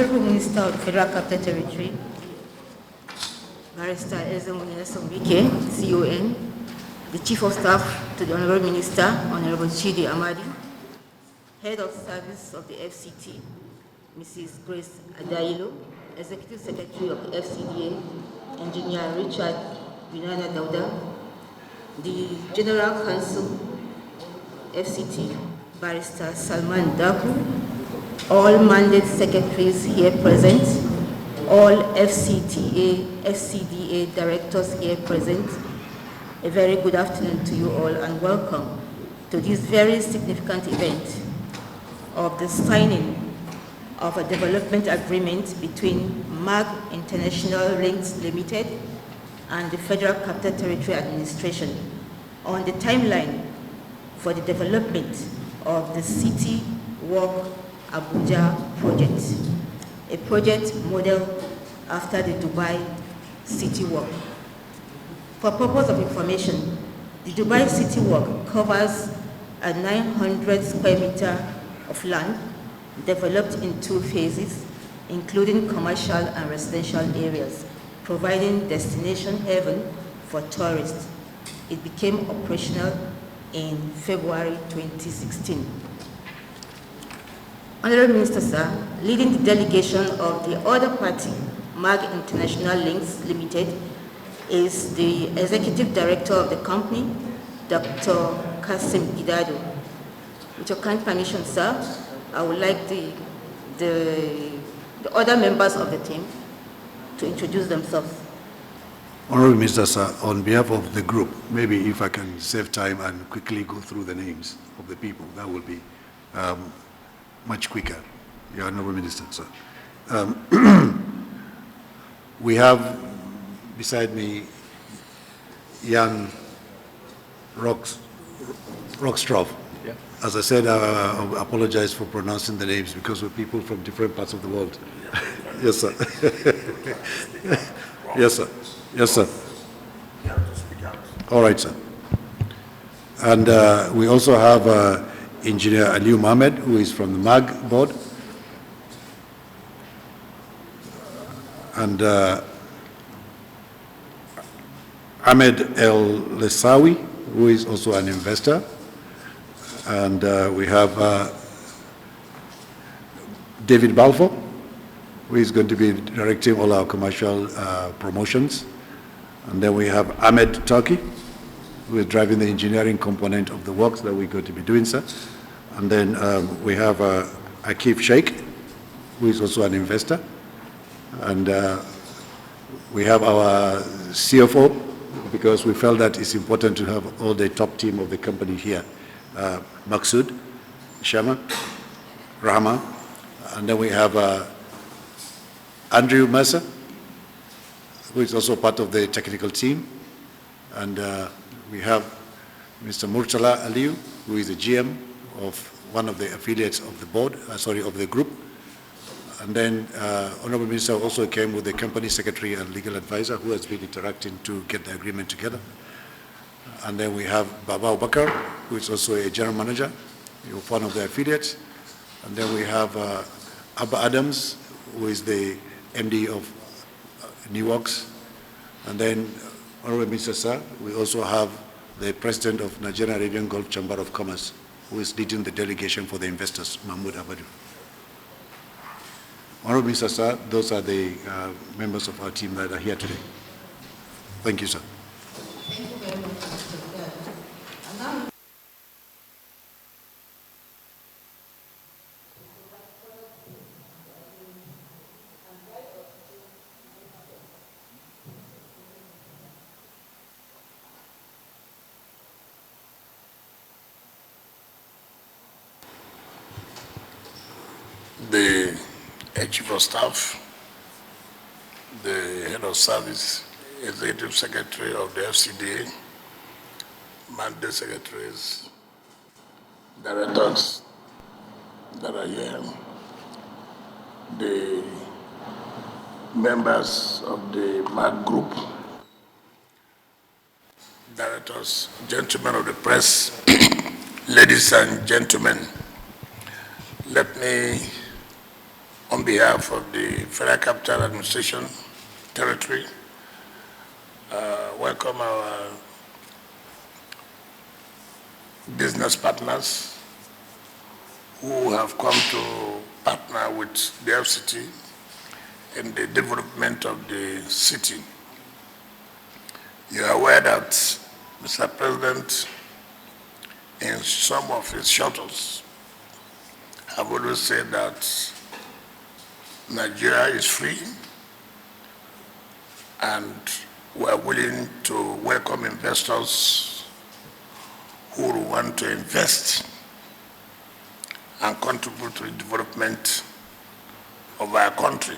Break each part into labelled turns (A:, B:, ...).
A: Honorable Minister of the Federal Capital Territory, Barrister WIKE, CON, the Chief of Staff to the Honorable Minister, Honorable Chidi Amadi, Head of Service of the FCT, Mrs. Grace Adailo, Executive Secretary of the FCDA, Engineer Richard Binana Dauda, the General Counsel, FCT, Barrister Salman Daku, all mandate secretaries here present, all FCDA directors here present. A very good afternoon to you all and welcome to this very significant event of the signing of a development agreement between MAG International Links Limited and the Federal Capital Territory Administration on the timeline for the development of the City Walk Abuja project, a project modeled after the Dubai City Walk. For purpose of information, the Dubai City Walk covers a 900 square meter of land developed in 2 phases, including commercial and residential areas, providing destination haven for tourists. It became operational in February 2016. Honorable Minister, sir, leading the delegation of the other party, MAG International Links Limited, is the Executive Director of the company, Dr. Kasim Gidado. With your kind permission, sir, I would like the other members of the team to introduce themselves.
B: Honorable Minister, sir, on behalf of the group, maybe if I can save time and quickly go through the names of the people, that will be much quicker. Your Honorable Minister, sir. We have beside me Jan Rockstrov. Yeah. As I said, I apologize for pronouncing the names because we're people from different parts of the world. Yes, sir. Yes, sir. Yes, sir. All right, sir. And we also have Engineer Aliu Mohammed, who is from the MAG board. And Ahmed El Lesawi, who is also an investor. And we have David Balfour, who is going to be directing all our commercial promotions. And then we have Ahmed Turki, who is driving the engineering component of the works that we're going to be doing, sir. And then we have Akif Sheikh, who is also an investor. And we have our CFO, because we felt that it's important to have all the top team of the company here. Maksud, Shama, Rahma, and then we have Andrew Mercer, who is also part of the technical team. And we have Mr. Murtala Aliu, who is the GM of one of the affiliates of the board, of the group. And then Honorable Minister also came with the company secretary and legal advisor who has been interacting to get the agreement together. And then we have Baba Bakar, who is also a general manager of one of the affiliates. And then we have Abba Adams, who is the MD of New Works. And then, Honorable Minister, sir, we also have the president of Nigerian Arabian Gulf Chamber of Commerce, who is leading the delegation for the investors, Mahmoud Abadu. Honorable Minister, sir, those are the members of our team that are here today. Thank you, sir.
A: Thank you very much, Mr. Gidado. And now
C: the Chief of Staff, the Head of Service, Executive Secretary of the FCDA, Mandate Secretaries, Directors that are here, the members of the MAG Group, Directors, gentlemen of the press, ladies and gentlemen, let me on behalf of the Federal Capital Administration Territory, welcome our business partners who have come to partner with the FCT in the development of the city. You are aware that Mr. President, in some of his shuttles, have always said that Nigeria is free and we are willing to welcome investors who want to invest and contribute to the development of our country.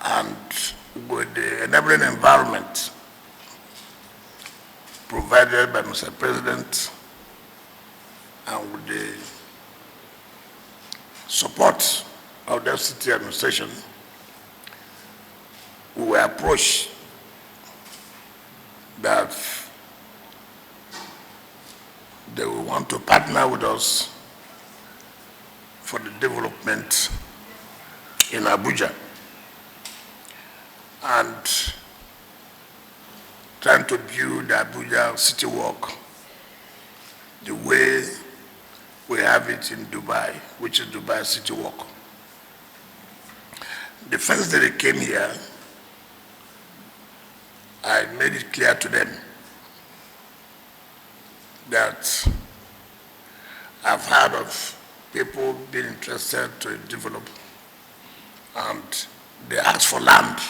C: And with the enabling environment provided by Mr. President and with the support of the FCT administration, we were approached that they will want to partner with us for the development in Abuja and trying to build the Abuja City Walk the way we have it in Dubai, which is Dubai City Walk. The first day they came here, I made it clear to them that I've heard of people being interested to develop and they ask for land.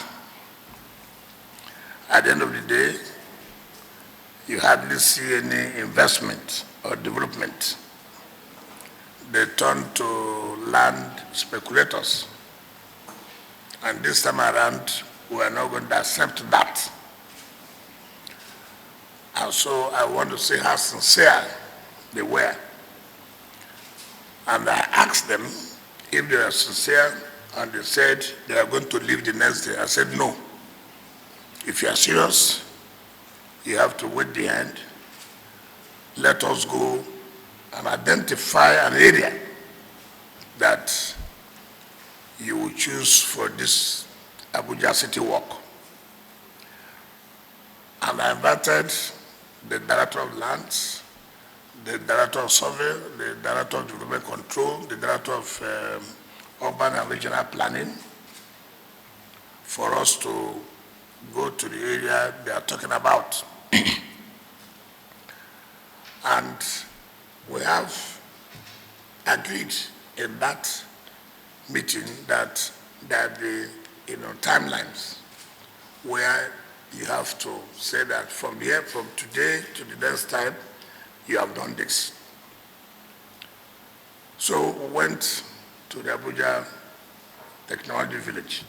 C: At the end of the day, you hardly see any investment or development. They turn to land speculators. And this time around, we are not going to accept that. And so I want to say how sincere they were. And I asked them if they are sincere, and they said they are going to leave the next day. I said, no. If you are serious, you have to wait the end. Let us go and identify an area that you will choose for this Abuja City Walk. And I invited the Director of Lands, the Director of Survey, the Director of Development Control, the Director of Urban and Regional Planning for us to go to the area they are talking about. And we have agreed in that meeting that there be timelines where you have to say that from here, from today to the next time, you have done this. So we went to the Abuja Technology Village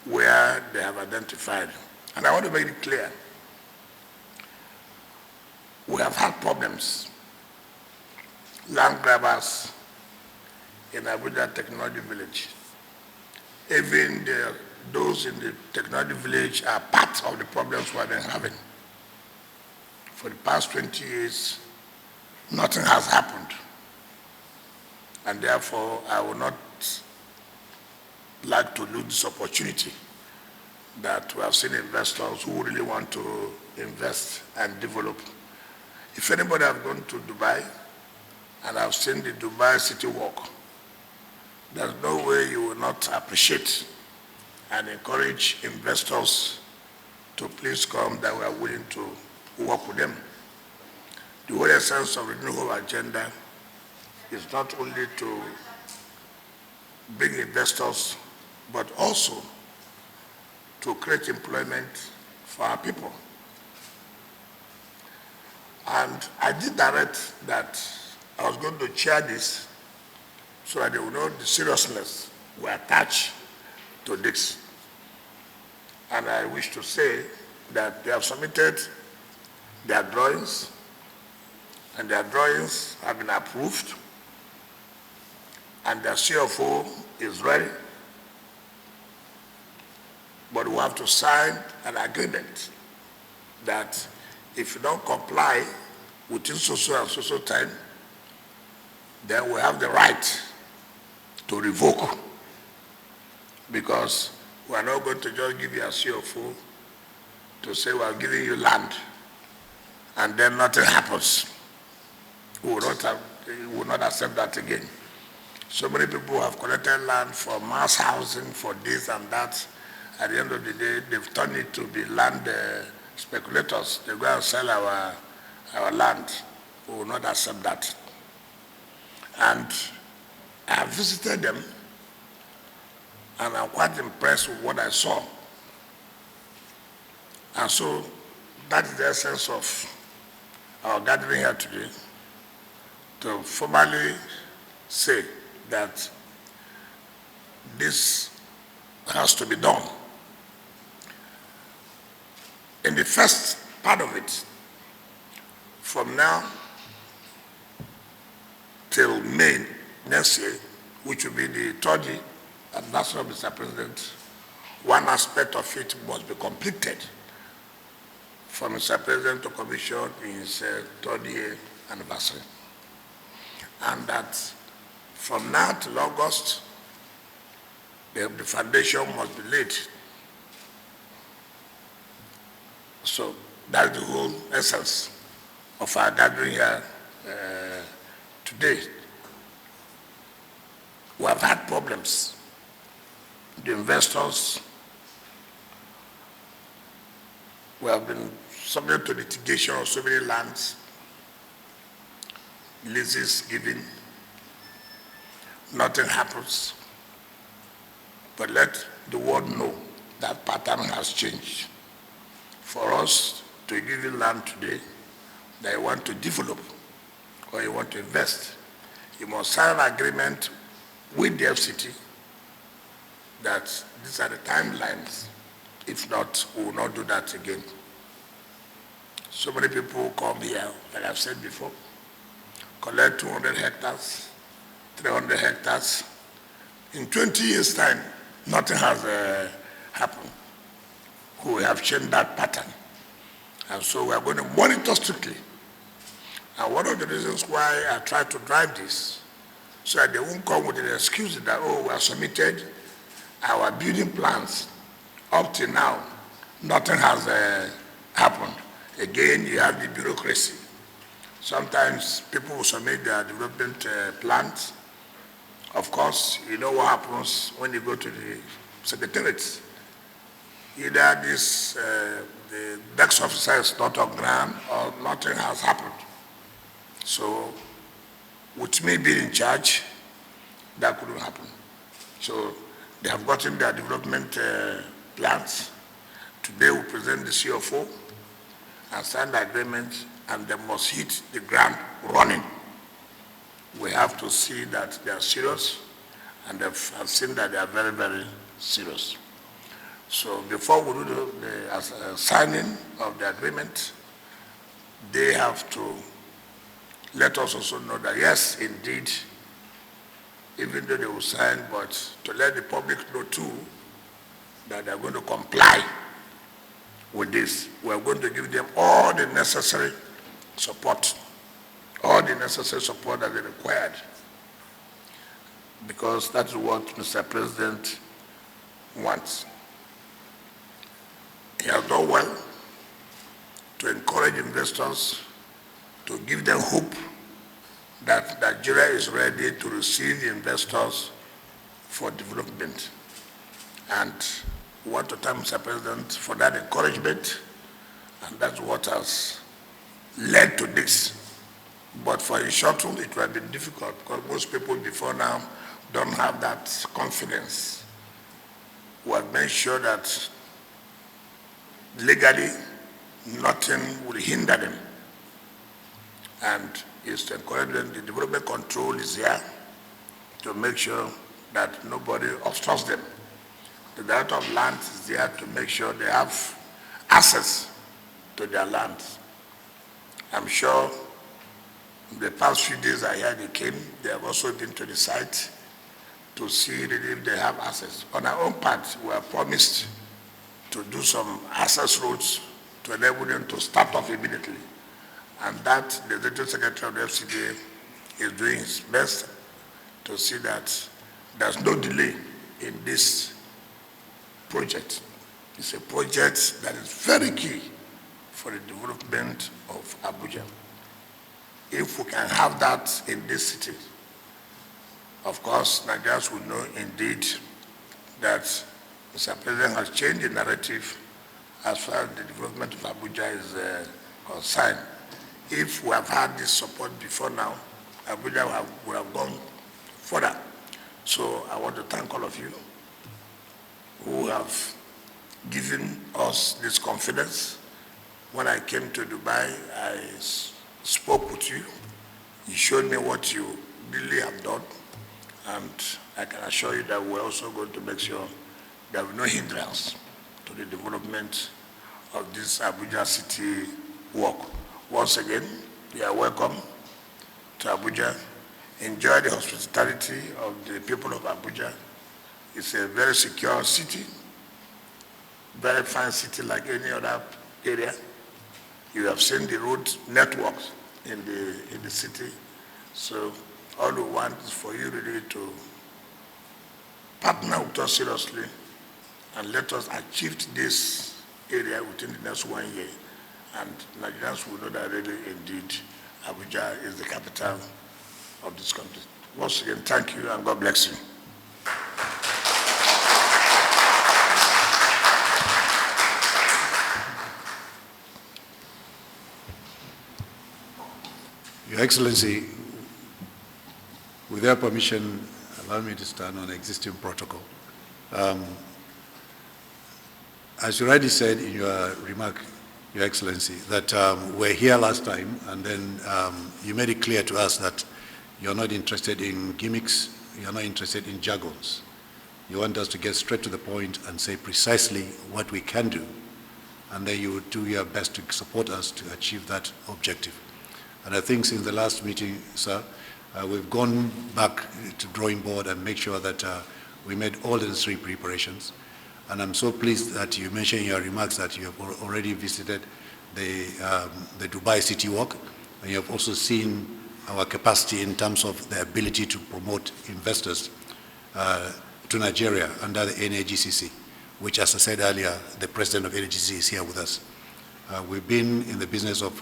C: where they have identified. And I want to make it clear, we have had problems. Land grabbers in Abuja Technology Village. Even those in the Technology Village are part of the problems we have been having. For the past 20 years, nothing has happened. And therefore, I will not like to lose this opportunity that we have seen investors who really want to invest and develop. If anybody have gone to Dubai and have seen the Dubai City Walk, there's no way you will not appreciate and encourage investors to please come, that we are willing to work with them. The whole essence of the renewable agenda is not only to bring investors, but also to create employment for our people. And I did direct that I was going to chair this so that they will know the seriousness we attach to this. And I wish to say that they have submitted their drawings, and their drawings have been approved, and their CFO is ready. But we have to sign an agreement that if you don't comply within so and so time, then we have the right to revoke, because we are not going to just give you a CFO to say we are giving you land and then nothing happens. We will not accept that again. So many people have collected land for mass housing, for this and that. At the end of the day, they've turned it to be land speculators. They go and sell our land. We will not accept that. And I have visited them, and I'm quite impressed with what I saw. And so that is the essence of our gathering here today, to formally say that this has to be done. In the first part of it, from now till May next year, which will be the 3rd year anniversary of Mr. President, one aspect of it must be completed for Mr. President to commission his 3rd year anniversary. And that from now till August, the foundation must be laid. So that's the whole essence of our gathering here today. We have had problems. The investors, we have been subject to litigation of so many lands, leases given, nothing happens. But let the world know that pattern has changed. For us to give you land today that you want to develop or you want to invest, you must sign an agreement with the FCT that these are the timelines. If not, we will not do that again. So many people come here, like I've said before, collect 200 hectares, 300 hectares. In 20 years' time, nothing has happened. We have changed that pattern. And so we are going to monitor strictly. And one of the reasons why I try to drive this, so that they won't come with an excuse that, oh, we have submitted our building plans. Up till now, nothing has happened. Again, you have the bureaucracy. Sometimes people will submit their development plans. Of course, you know what happens when you go to the secretariats. Either this, the desk officer is not on ground or nothing has happened. So, with me being in charge, that couldn't happen. So, they have gotten their development plans. Today we present the CFO and sign the agreement, and they must hit the ground running. We have to see that they are serious, and I've seen that they are very, very serious. So before we do the signing of the agreement, they have to let us also know that yes, indeed, even though they will sign, but to let the public know too that they are going to comply with this. We are going to give them all the necessary support, all the necessary support that they required, because that's what Mr. President wants. He has done well to encourage investors, to give them hope that Nigeria is ready to receive the investors for development. And we want to thank Mr. President for that encouragement, and that's what has led to this. But for a shuttle, it would have been difficult because most people before now don't have that confidence. We have made sure that legally nothing will hinder them. And it's to encourage them. The development control is here to make sure that nobody obstructs them. The director of land is there to make sure they have access to their land. I'm sure the past few days I heard they came, they have also been to the site to see if they have access. On our own part, we are promised to do some access roads to enable them to start off immediately. And that the Executive Secretary of the FCDA is doing his best to see that there's no delay in this project. It's a project that is very key for the development of Abuja. If we can have that in this city, of course, Nigerians will know indeed that Mr. President has changed the narrative as far as the development of Abuja is concerned. If we have had this support before now, Abuja would have gone further. So I want to thank all of you who have given us this confidence. When I came to Dubai, I spoke with you. You showed me what you really have done. And I can assure you that we're also going to make sure there will be no hindrance to the development of this Abuja city work. Once again, you are welcome to Abuja. Enjoy the hospitality of the people of Abuja. It's a very secure city, very fine city like any other area. You have seen the road networks in the city. So all we want is for you really to partner with us seriously and let us achieve this area within the next 1 year. And Nigerians will know that really indeed Abuja is the capital of this country. Once again, thank you and God bless you.
B: Your Excellency, with your permission, allow me to stand on existing protocol. As you rightly said in your remark, Your Excellency, that we're here last time, and then you made it clear to us that you're not interested in gimmicks, you're not interested in jargons. You want us to get straight to the point and say precisely what we can do, and then you would do your best to support us to achieve that objective. And I think since the last meeting, sir, we've gone back to drawing board and make sure that we made all the necessary preparations. And I'm so pleased that you mentioned in your remarks that you have already visited the Dubai City Walk, and you have also seen our capacity in terms of the ability to promote investors to Nigeria under the NAGCC, which, as I said earlier, the president of NAGCC is here with us. We've been in the business of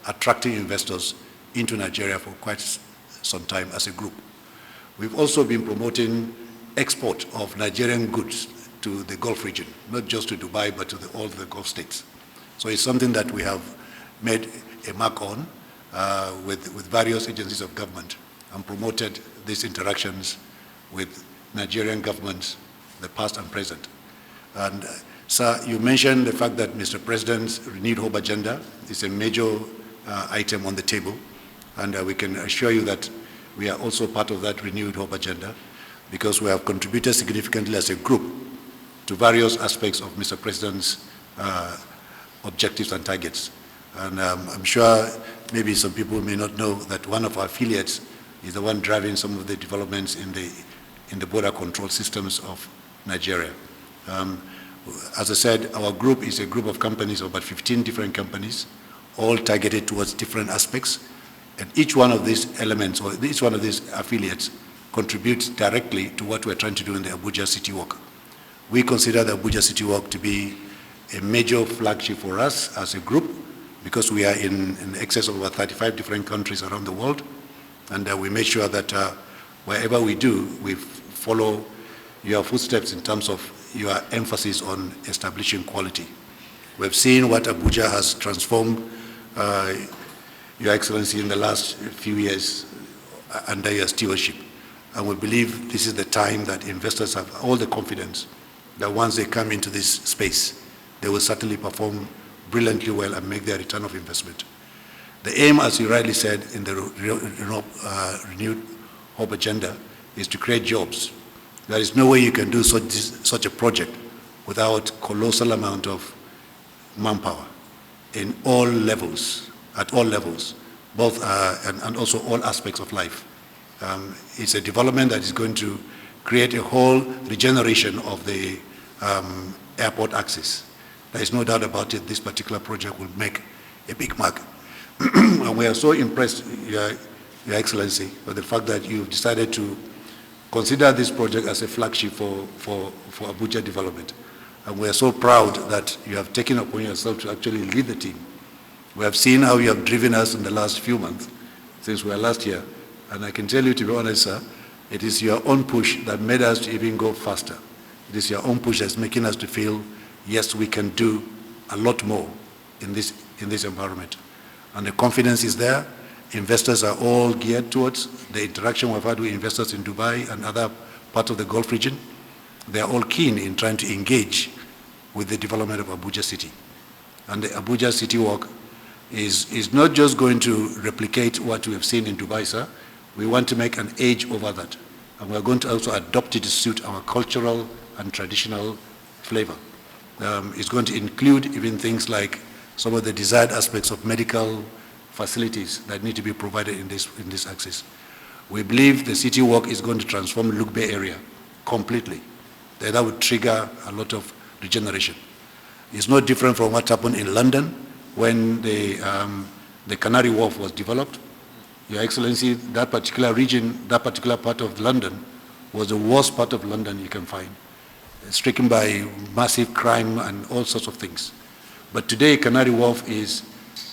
B: attracting investors into Nigeria for quite some time as a group. We've also been promoting export of Nigerian goods to the Gulf region, not just to Dubai, but to all the Gulf states. So it's something that we have made a mark on with various agencies of government and promoted these interactions with Nigerian governments, the past and present. And sir, you mentioned the fact that Mr. President's renewed hope agenda is a major item on the table, and we can assure you that we are also part of that renewed hope agenda because we have contributed significantly as a group to various aspects of Mr. President's objectives and targets. And I'm sure maybe some people may not know that one of our affiliates is the one driving some of the developments in the border control systems of Nigeria. As I said, our group is a group of companies, about 15 different companies, all targeted towards different aspects. And each one of these elements, or each one of these affiliates, contributes directly to what we're trying to do in the Abuja City Walk. We consider the Abuja City Walk to be a major flagship for us as a group because we are in excess of about 35 different countries around the world. And we make sure that wherever we do, we follow your footsteps in terms of your emphasis on establishing quality. We've seen what Abuja has transformed, Your Excellency, in the last few years under your stewardship. And we believe this is the time that investors have all the confidence that once they come into this space, they will certainly perform brilliantly well and make their return of investment. The aim, as you rightly said, in the renewed hope agenda is to create jobs. There is no way you can do such a project without colossal amount of manpower in all levels, at all levels, both and also all aspects of life. It's a development that is going to create a whole regeneration of the airport access. There is no doubt about it, this particular project will make a big mark. And we are so impressed, Your Your Excellency, for the fact that you've decided to consider this project as a flagship for Abuja development. And we are so proud that you have taken upon yourself to actually lead the team. We have seen how you have driven us in the last few months, since we were last here. And I can tell you, to be honest, sir, it is your own push that made us to even go faster. It is your own push that's making us to feel, yes, we can do a lot more in this environment. And the confidence is there. Investors are all geared towards the interaction we've had with investors in Dubai and other parts of the Gulf region. They are all keen in trying to engage with the development of Abuja City. And the Abuja City Walk is not just going to replicate what we have seen in Dubai, sir. We want to make an edge over that. And we're going to also adopt it to suit our cultural and traditional flavor. It's going to include even things like some of the desired aspects of medical facilities that need to be provided in this axis. We believe the city walk is going to transform Luke Bay area completely. That would trigger a lot of regeneration. It's not different from what happened in London when the Canary Wharf was developed. Your Excellency, that particular region, that particular part of London was the worst part of London you can find, stricken by massive crime and all sorts of things. But today, Canary Wharf is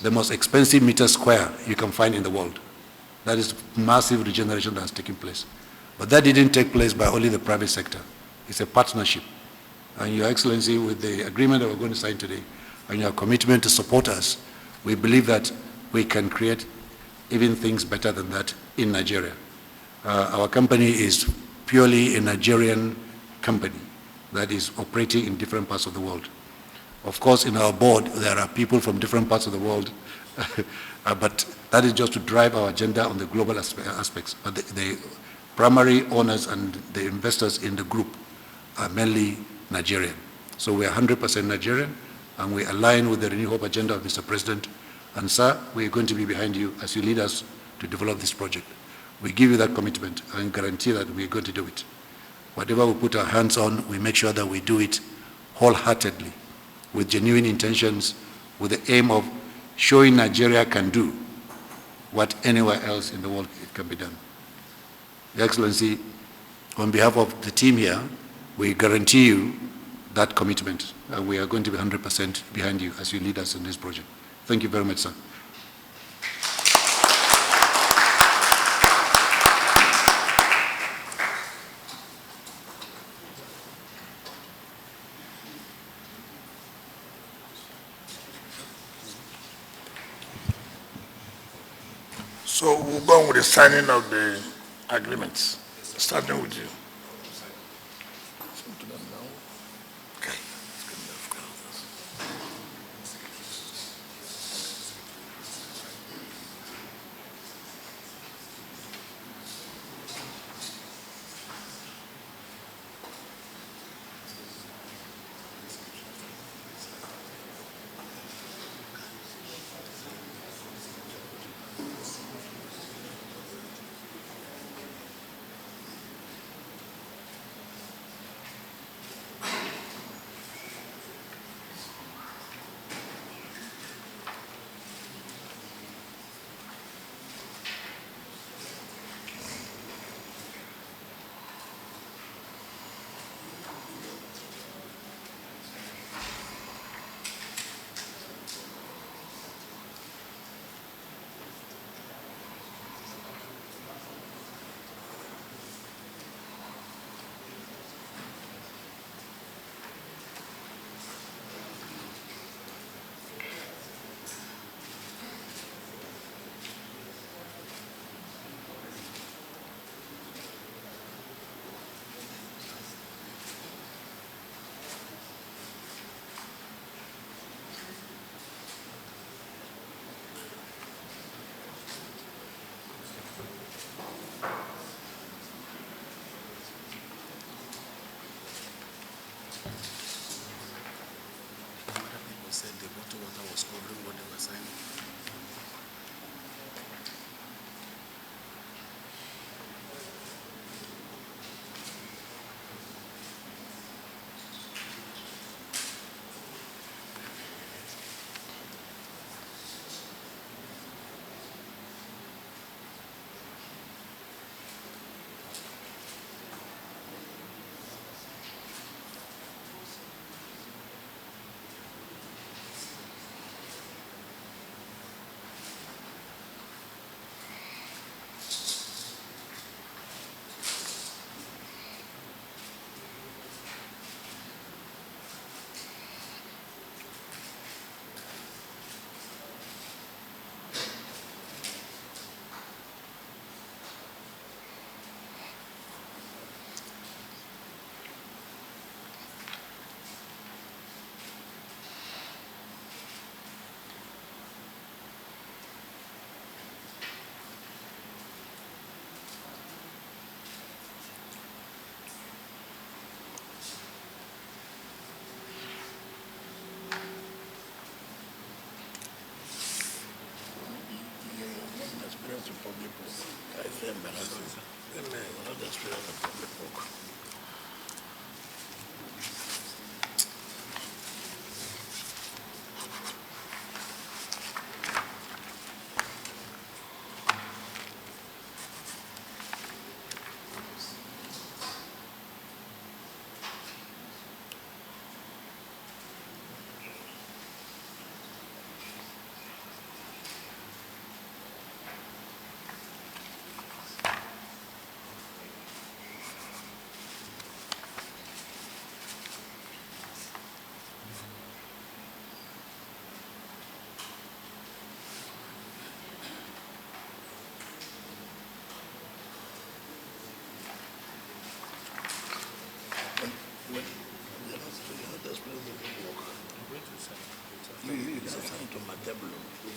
B: the most expensive meter square you can find in the world. That is massive regeneration that's taking place. But that didn't take place by only the private sector. It's a partnership. And Your Excellency, with the agreement that we're going to sign today and your commitment to support us, we believe that we can create even things better than that in Nigeria. Our company is purely a Nigerian company that is operating in different parts of the world. Of course, in our board, there are people from different parts of the world, but that is just to drive our agenda on the global aspects. But the primary owners and the investors in the group are mainly Nigerian. So we are 100% Nigerian, and we align with the Renew Hope agenda of Mr. President. And sir, we are going to be behind you as you lead us to develop this project. We give you that commitment and guarantee that we are going to do it. Whatever we put our hands on, we make sure that we do it wholeheartedly, with genuine intentions, with the aim of showing Nigeria can do what anywhere else in the world it can be done. Your Excellency, on behalf of the team here, we guarantee you that commitment. We are going to be 100% behind you as you lead us in this project. Thank you very much, sir.
C: So we'll go on with the signing of the agreements, starting with you. Okay.
D: Said the bottle water was covering what they were saying.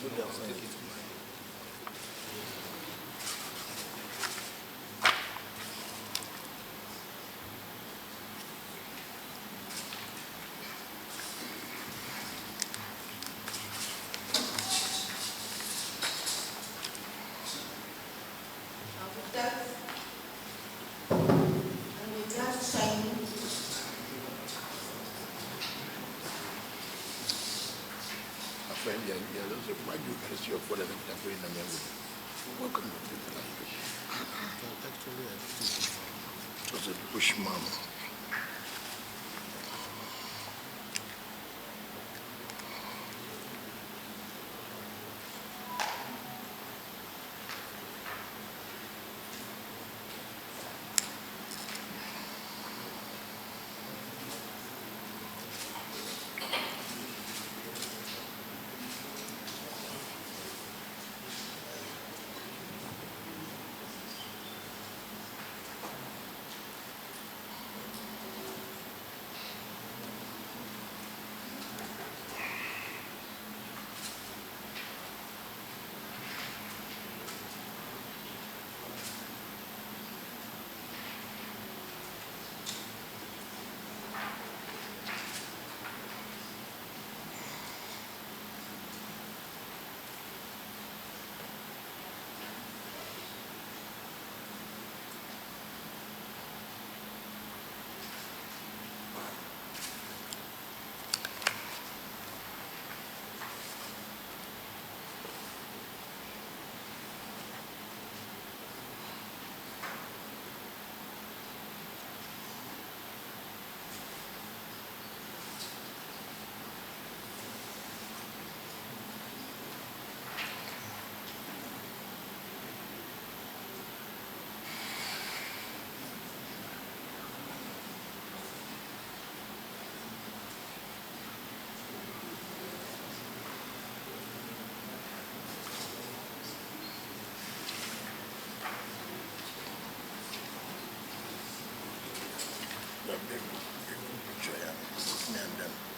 A: With that signing,
C: Welcome. Just a bushman.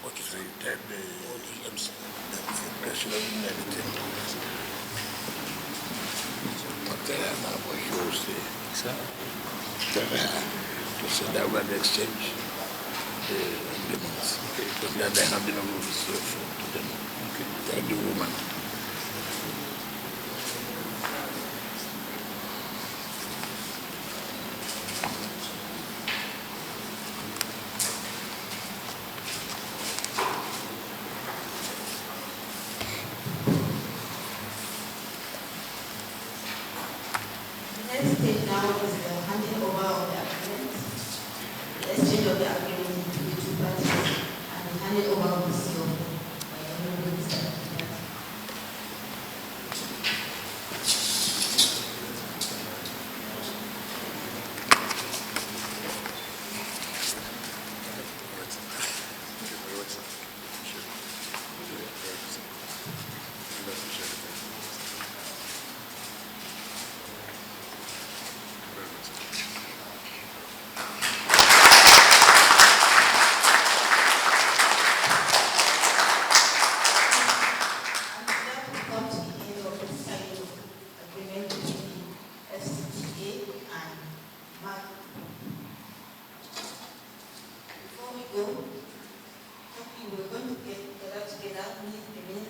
C: Okay, so you take the MC, the impression of everything. But there are now what you will say. So that when they exchange the agreements, but then they have the number of to them. They're the woman.
A: the next stage now is the handing over of the agreement, the exchange of the agreement between the two parties, and the handing over of the CO by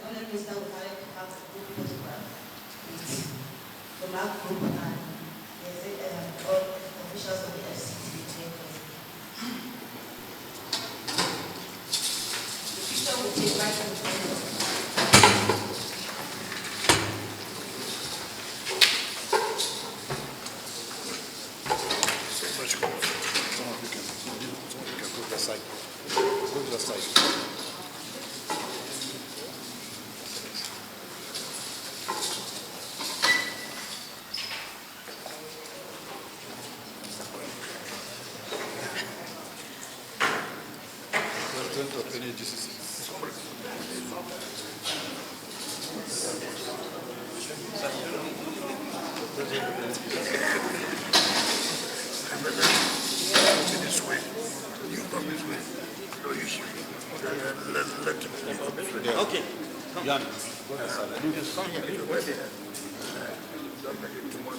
A: Honorable Mr. President.
B: Of any GCC.
C: This way. You come this way. No, you should. Let him come this way.
E: Okay. Jan, go ahead, sir.
C: Come here. Don't make it too much.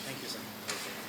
E: Thank you, sir.
C: Thank you, sir.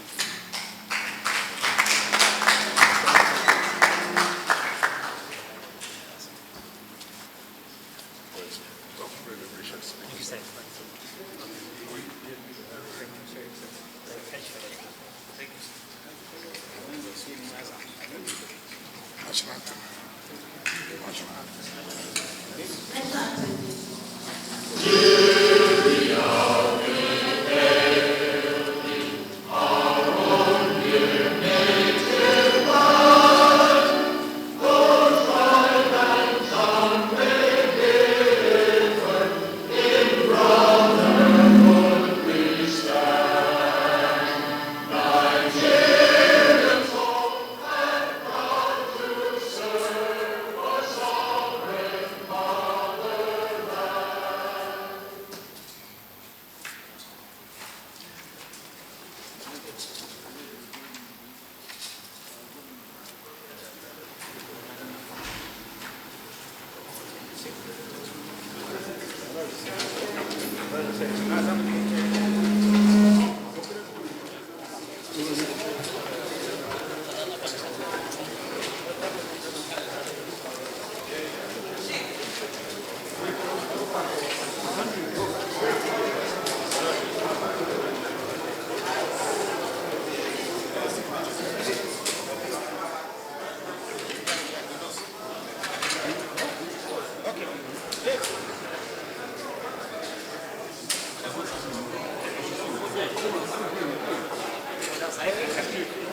E: I